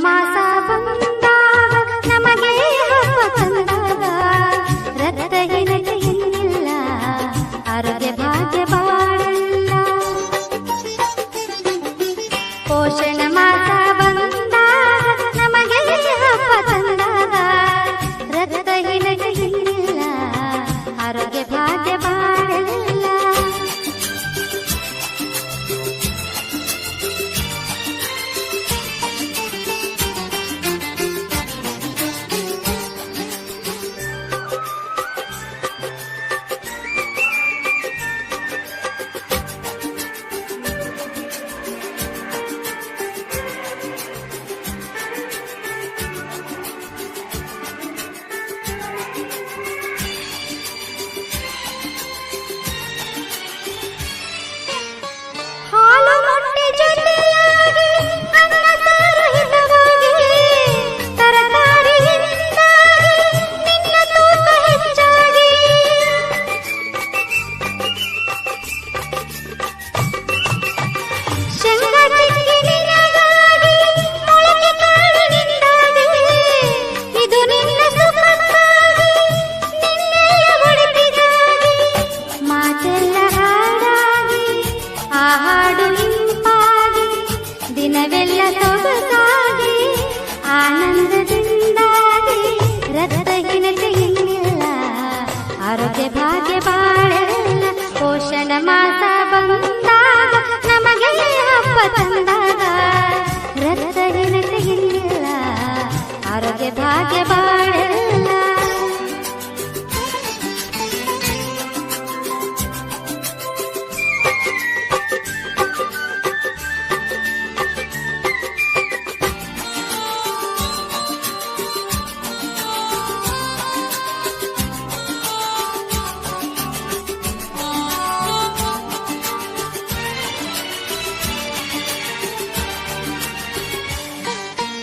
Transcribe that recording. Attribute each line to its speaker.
Speaker 1: ಮಾಸ ಬಂದಾಗ ನಮಗೆ ಹಬ್ಬ ತಂದಾಗ ರಕ್ತಹೀನತೆ ಇನ್ನಿಲ್ಲ, ಆರೋಗ್ಯ ಭಾಗ್ಯ ಬಾಳಲ್ಲ. ಪೋಷಣ ಮಾಸ ಬಂದಾಗ ನಮಗೆ ಹಬ್ಬ ತಂದಾಗ ರಕ್ತಹೀನತೆ ಇನ್ನಿಲ್ಲ, ಆರೋಗ್ಯ ಭಾಗ್ಯ ಬಾಳಲ್ಲ. ದಿನವೆಲ್ಲ ಸೊಗಸಾಗಿ ಆನಂದದಿಂದಾಗಿ ರಕ್ತಹೀನತೆ ಇನ್ನಿಲ್ಲ, ಆರೋಗ್ಯ ಭಾಗ್ಯ ಬಾಳಲ್ಲ. ಪೋಷಣ ಮಾಸ ಬಂದಾಗ ನಮಗೆ ಹಬ್ಬ ತಂದಾಗ ರಕ್ತಹೀನತೆ ಇನ್ನಿಲ್ಲ, ಆರೋಗ್ಯ ಭಾಗ್ಯ